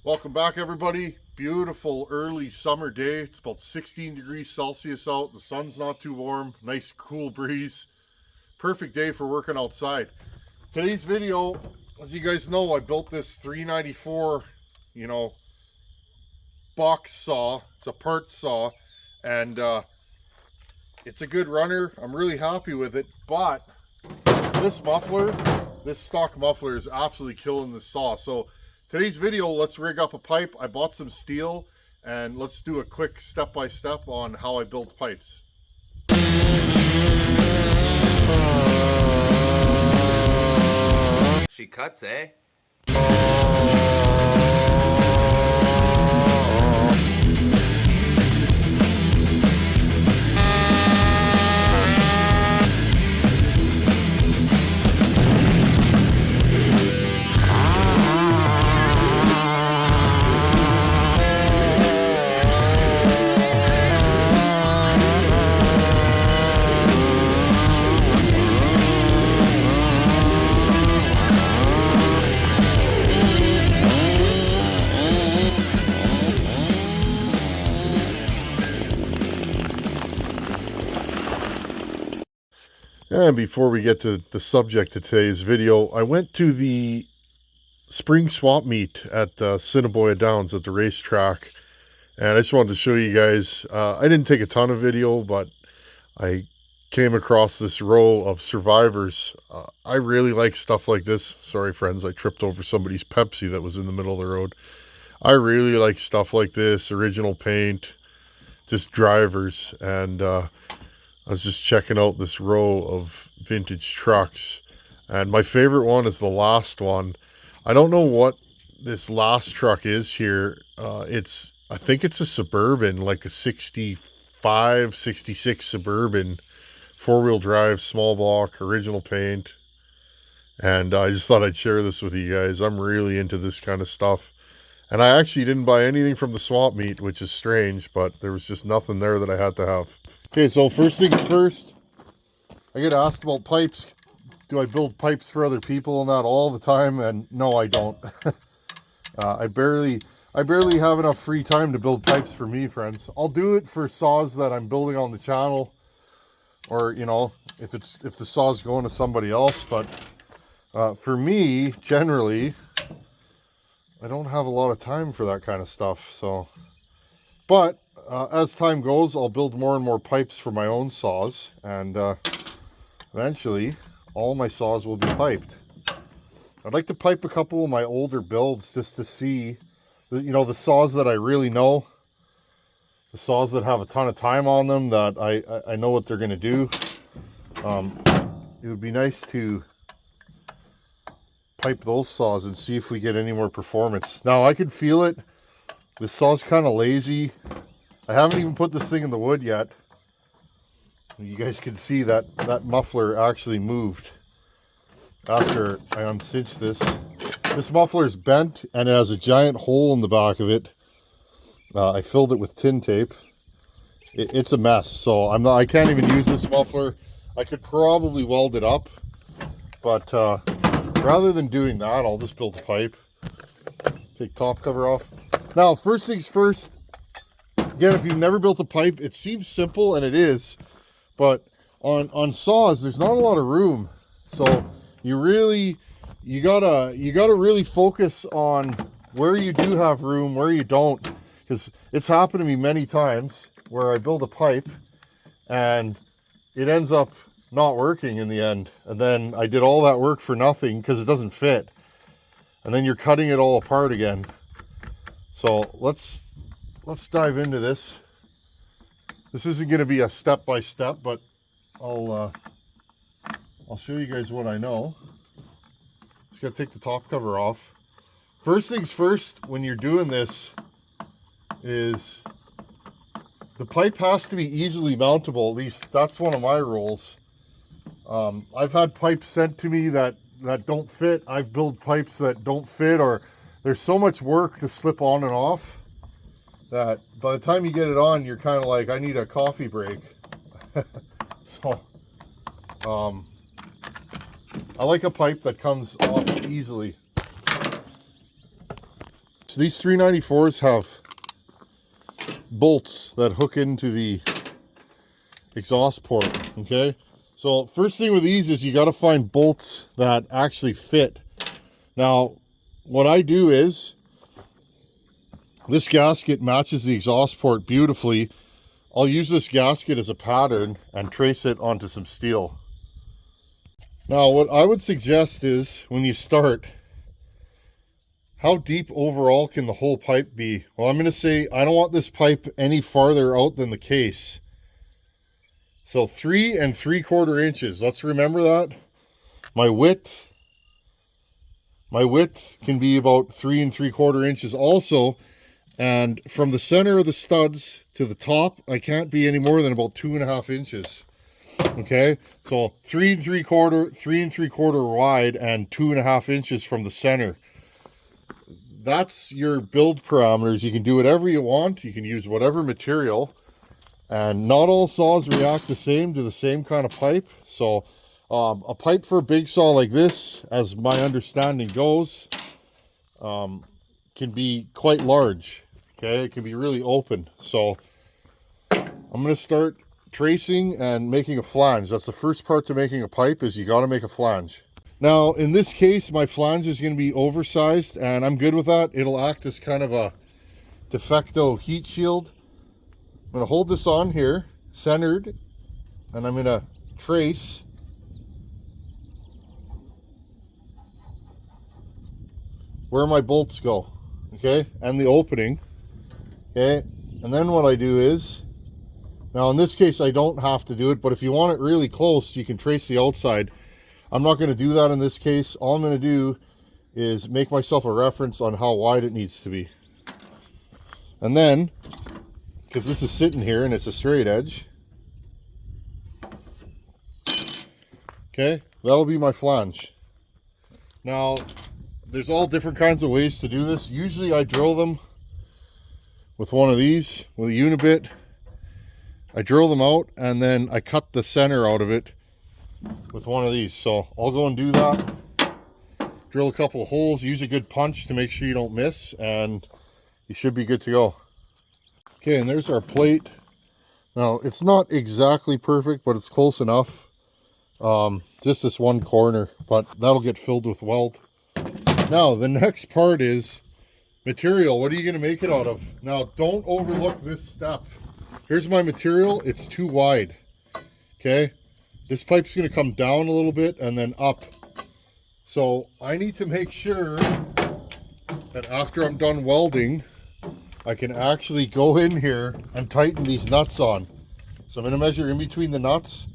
Welcome back, everybody. Beautiful early summer day. It's about 16 degrees Celsius out. The sun's not too warm. Nice cool breeze. Perfect day for working outside. Today's video, as you guys know, I built this 394, box saw. It's a part saw, and it's a good runner. I'm really happy with it, but this stock muffler is absolutely killing the saw. So today's video, let's rig up a pipe. I bought some steel, and let's do a quick step-by-step on how I build pipes. She cuts, eh? And before we get to the subject of today's video, I went to the spring swap meet at Assiniboia Downs at the racetrack, and I just wanted to show you guys. I didn't take a ton of video, but I came across this row of survivors. I really like stuff like this. Sorry, friends, I tripped over somebody's Pepsi that was in the middle of the road. I really like stuff like this, original paint, just drivers, and I was just checking out this row of vintage trucks, and my favorite one is the last one. I don't know what this last truck is here. I think it's a Suburban, like a 65, 66 Suburban, four-wheel drive, small block, original paint. And I just thought I'd share this with you guys. I'm really into this kind of stuff. And I actually didn't buy anything from the swap meet, which is strange, but there was just nothing there that I had to have. Okay, so first things first, I get asked about pipes. Do I build pipes for other people and that all the time? And no, I don't. I barely have enough free time to build pipes for me, friends. I'll do it for saws that I'm building on the channel, or if the saw's going to somebody else. But for me, generally, I don't have a lot of time for that kind of stuff. So, but as time goes, I'll build more and more pipes for my own saws, and eventually all my saws will be piped. I'd like to pipe a couple of my older builds just to see, the saws that I really know, the saws that have a ton of time on them, that I know what they're going to do. It would be nice to pipe those saws and see if we get any more performance. Now, I could feel it. This saw's kind of lazy. I haven't even put this thing in the wood yet. You guys can see that muffler actually moved after I uncinched this. This muffler is bent, and it has a giant hole in the back of it. I filled it with tin tape. It's a mess, so I can't even use this muffler. I could probably weld it up, but rather than doing that, I'll just build a pipe. Take top cover off. Now, first things first, again, if you've never built a pipe, it seems simple, and it is, but on saws, there's not a lot of room. So you gotta really focus on where you do have room, where you don't, because it's happened to me many times where I build a pipe and it ends up not working in the end, and then I did all that work for nothing because it doesn't fit, and then you're cutting it all apart again. So let's dive into this. This isn't going to be a step-by-step, but I'll show you guys what I know. Just got to take the top cover off. First things first, when you're doing this, is the pipe has to be easily mountable. At least that's one of my rules. I've had pipes sent to me that don't fit. I've built pipes that don't fit, or there's so much work to slip on and off that by the time you get it on, you're kind of like, I need a coffee break. So I like a pipe that comes off easily. these 394s have bolts that hook into the exhaust port, okay? So first thing with these is you got to find bolts that actually fit. Now, what I do is, this gasket matches the exhaust port beautifully. I'll use this gasket as a pattern and trace it onto some steel. Now, what I would suggest is, when you start, how deep overall can the whole pipe be? Well, I'm going to say I don't want this pipe any farther out than the case. So 3 3/4 inches. Let's remember that. My width can be about 3 3/4 inches also. And from the center of the studs to the top, I can't be any more than about 2.5 inches. Okay, so 3 3/4 wide and 2.5 inches from the center. That's your build parameters. You can do whatever you want. You can use whatever material, and not all saws react the same to the same kind of pipe. So a pipe for a big saw like this, as my understanding goes, can be quite large. Okay, it can be really open. So I'm going to start tracing and making a flange. That's the first part to making a pipe, is you got to make a flange. Now, in this case, my flange is going to be oversized, and I'm good with that. It'll act as kind of a de facto heat shield. I'm going to hold this on here, centered, and I'm going to trace where my bolts go, okay, and the opening. Okay, and then what I do is, now in this case I don't have to do it, but if you want it really close, you can trace the outside. I'm not going to do that in this case. All I'm going to do is make myself a reference on how wide it needs to be. And then, because this is sitting here and it's a straight edge, okay, that'll be my flange. Now, there's all different kinds of ways to do this. Usually I drill them with one of these, with a unibit. I drill them out and then I cut the center out of it with one of these. So I'll go and do that. Drill a couple of holes, use a good punch to make sure you don't miss, and you should be good to go. Okay, and there's our plate. Now, it's not exactly perfect, but it's close enough. Just this one corner, but that'll get filled with weld. Now, the next part is material. What are you going to make it out of? Now, don't overlook this step. Here's my material. It's too wide. Okay, this pipe's going to come down a little bit and then up. So I need to make sure that after I'm done welding, I can actually go in here and tighten these nuts on. So I'm going to measure in between the nuts.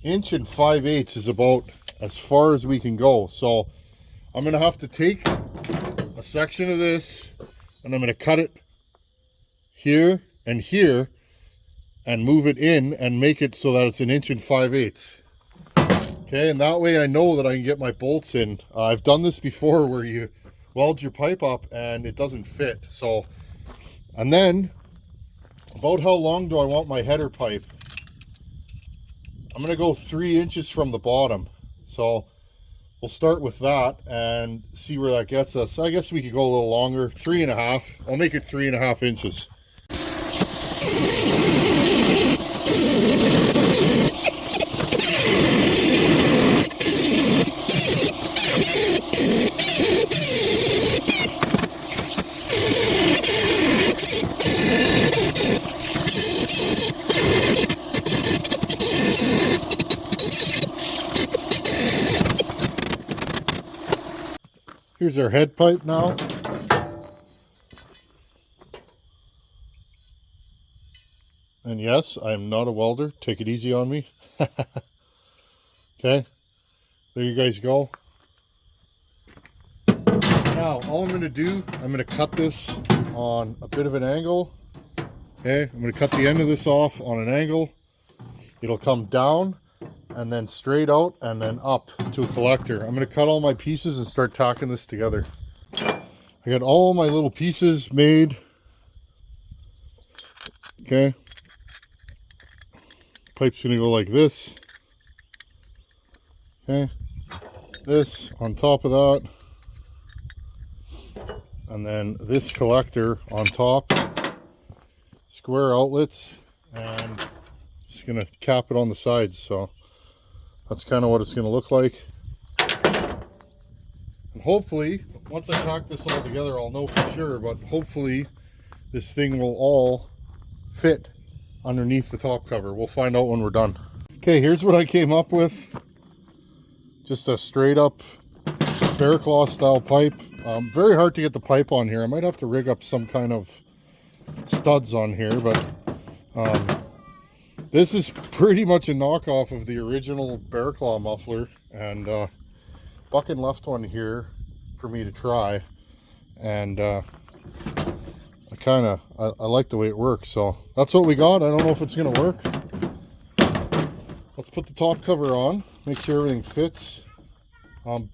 1 5/8 is about as far as we can go. So I'm going to have to take a section of this and I'm going to cut it here and here and move it in and make it so that it's 1 5/8. Okay, and that way I know that I can get my bolts in. I've done this before where you weld your pipe up and it doesn't fit. So, and then about how long do I want my header pipe? I'm going to go 3 inches from the bottom. So we'll start with that and see where that gets us. I guess we could go a little longer, 3.5. I'll make it 3.5 inches. Here's our head pipe now. And yes, I am not a welder. Take it easy on me. Okay, there you guys go. Now, all I'm going to do, I'm going to cut this on a bit of an angle. Okay, I'm going to cut the end of this off on an angle. It'll come down and then straight out and then up to a collector. I'm going to cut all my pieces and start tacking this together. I got all my little pieces made. Okay. Pipe's going to go like this. Okay. This on top of that. and then this collector on top, square outlets, and just gonna cap it on the sides. So that's kind of what it's gonna look like. And hopefully, once I tack this all together, I'll know for sure, but hopefully this thing will all fit underneath the top cover. We'll find out when we're done. Okay, here's what I came up with. Just a straight up Bearclaw style pipe. Very hard to get the pipe on here. I might have to rig up some kind of studs on here, but this is pretty much a knockoff of the original Bearclaw muffler, and Buckin left one here for me to try, and I like the way it works, so that's what we got. I don't know if it's gonna work. Let's put the top cover on, make sure everything fits.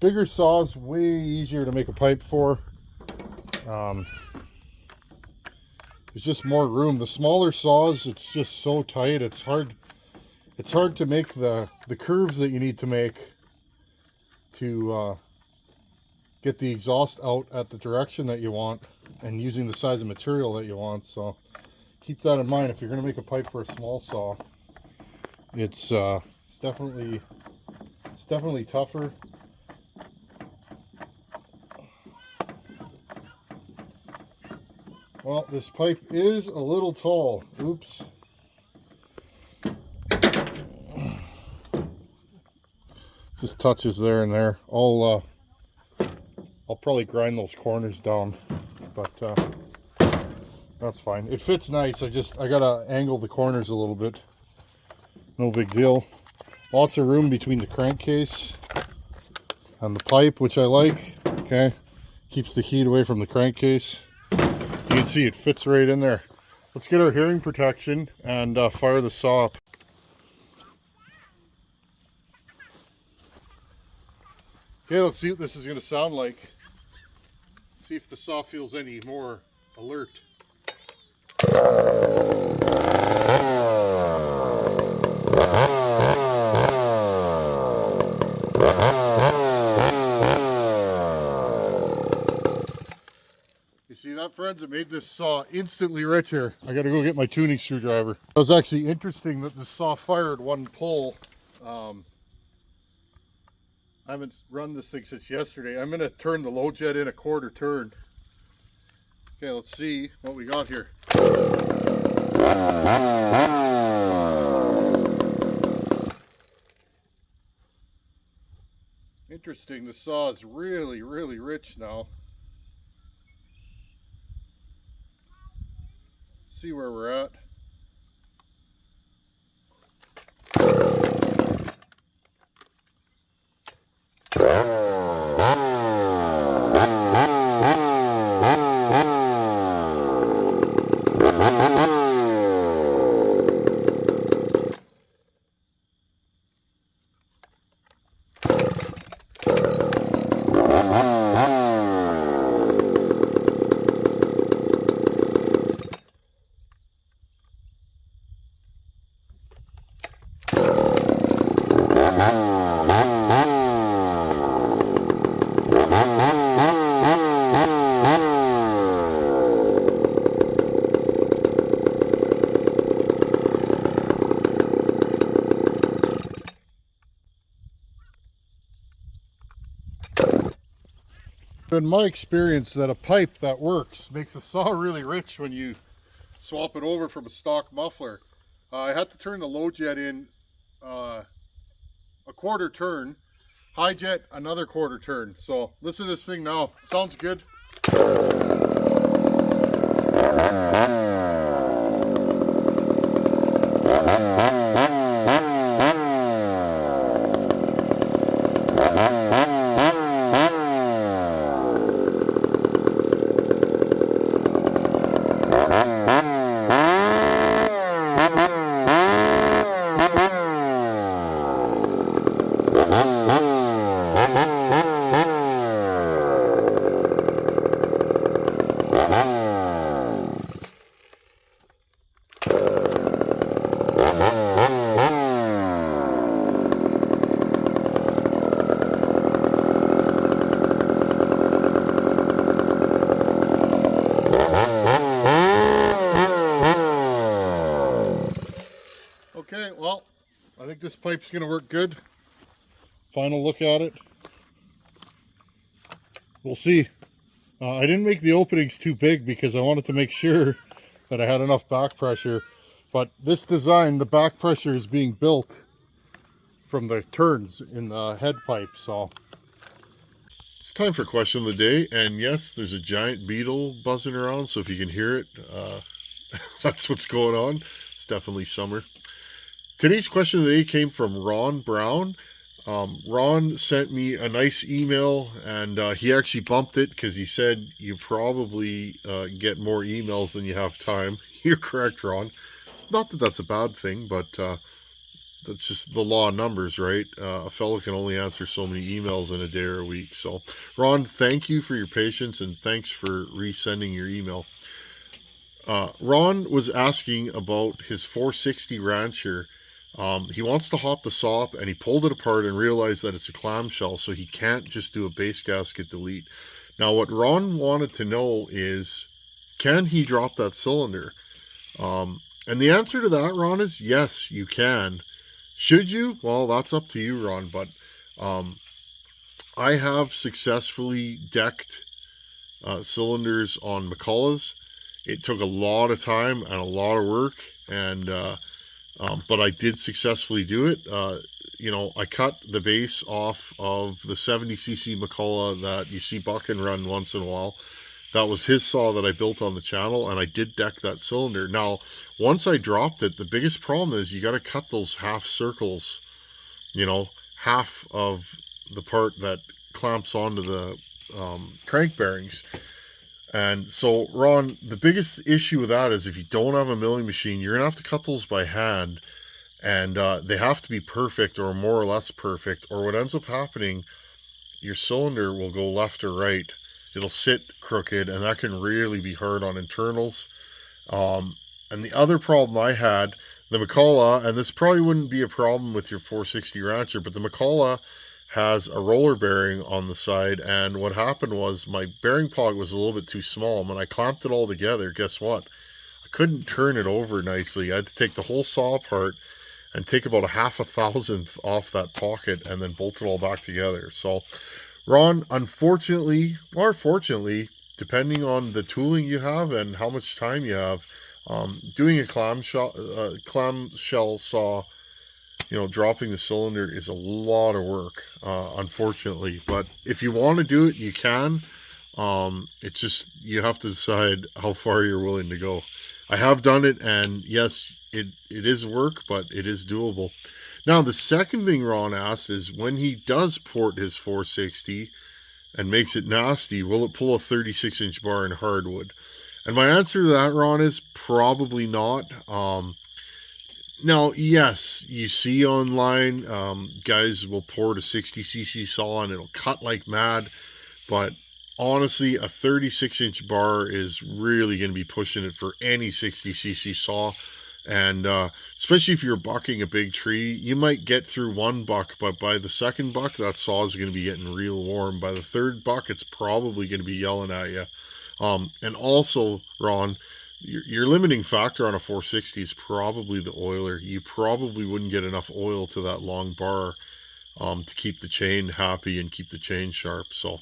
Bigger saws, way easier to make a pipe for. There's just more room. The smaller saws, it's just so tight. It's hard to make the curves that you need to make to get the exhaust out at the direction that you want and using the size of material that you want. So keep that in mind if you're going to make a pipe for a small saw. It's definitely tougher. Well, this pipe is a little tall. Oops. Just touches there and there. I'll probably grind those corners down, but that's fine. It fits nice. I gotta angle the corners a little bit. No big deal. Lots of room between the crankcase and the pipe, which I like. Okay, keeps the heat away from the crankcase. You can see it fits right in there. Let's get our hearing protection and fire the saw up. Okay, let's see what this is going to sound like. See if the saw feels any more alert. See that, friends? It made this saw instantly richer. I gotta go get my tuning screwdriver. It was actually interesting that this saw fired one pull. I haven't run this thing since yesterday. I'm gonna turn the low jet in a quarter turn. Okay, let's see what we got here. Interesting, the saw is really rich now. See where we're at. Been my experience that a pipe that works makes the saw really rich when you swap it over from a stock muffler. I had to turn the low jet in a quarter turn, high jet another quarter turn. So listen to this thing now. Sounds good. think this pipe's going to work good. Final look at it. We'll see. I didn't make the openings too big because I wanted to make sure that I had enough back pressure. But this design, the back pressure is being built from the turns in the head pipe. So it's time for question of the day. And yes, there's a giant beetle buzzing around. So if you can hear it, that's what's going on. It's definitely summer. Today's question of the day came from Ron Brown. Ron sent me a nice email, and he actually bumped it because he said you probably get more emails than you have time. You're correct, Ron. Not that that's a bad thing, but that's just the law of numbers, right? A fellow can only answer so many emails in a day or a week. So, Ron, thank you for your patience, and thanks for resending your email. Ron was asking about his 460 Rancher. He wants to hop the SOP, and he pulled it apart and realized that it's a clamshell, so he can't just do a base gasket delete. Now, what Ron wanted to know is, can he drop that cylinder? And the answer to that, Ron, is yes, you can. Should you? Well, that's up to you, Ron, but I have successfully decked cylinders on McCulloughs. It took a lot of time and a lot of work, and but I did successfully do it. I cut the base off of the 70cc McCullough that you see Buchan run once in a while. That was his saw that I built on the channel, and I did deck that cylinder. Now, once I dropped it, the biggest problem is you got to cut those half circles, half of the part that clamps onto the crank bearings. And so, Ron, the biggest issue with that is if you don't have a milling machine, you're going to have to cut those by hand. And they have to be perfect or more or less perfect. Or what ends up happening, your cylinder will go left or right. It'll sit crooked, and that can really be hard on internals. And the other problem I had, the McCullough, and this probably wouldn't be a problem with your 460 Rancher, but the McCullough has a roller bearing on the side, and what happened was my bearing pog was a little bit too small. When I clamped it all together, guess what? I couldn't turn it over nicely. I had to take the whole saw apart and take about a half a thousandth off that pocket and then bolt it all back together. So, Ron, unfortunately, or fortunately, depending on the tooling you have and how much time you have, doing a clamshell saw, dropping the cylinder is a lot of work, unfortunately. But if you want to do it, you can. It's just you have to decide how far you're willing to go. I have done it, and yes, it is work, but it is doable. Now, the second thing Ron asked is when he does port his 460 and makes it nasty, will it pull a 36-inch bar in hardwood? And my answer to that, Ron, is probably not. Now, yes, you see online, guys will port a 60cc saw and it'll cut like mad, but honestly, a 36-inch bar is really going to be pushing it for any 60cc saw. And especially if you're bucking a big tree, you might get through one buck, but by the second buck, that saw is going to be getting real warm. By the third buck, it's probably going to be yelling at you. And also, Ron, your limiting factor on a 460 is probably the oiler. You probably wouldn't get enough oil to that long bar to keep the chain happy and keep the chain sharp. So,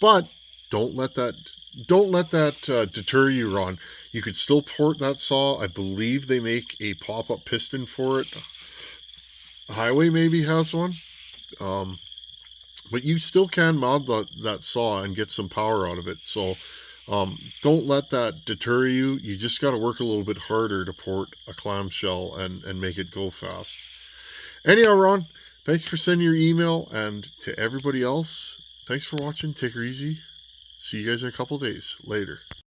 but don't let that deter you, Ron. You could still port that saw. I believe they make a pop-up piston for it. Highway maybe has one. But you still can mod that saw and get some power out of it. So don't let that deter you. You just got to work a little bit harder to port a clamshell and make it go fast. Anyhow, Ron, thanks for sending your email. And to everybody else, thanks for watching. Take her easy. See you guys in a couple days. Later.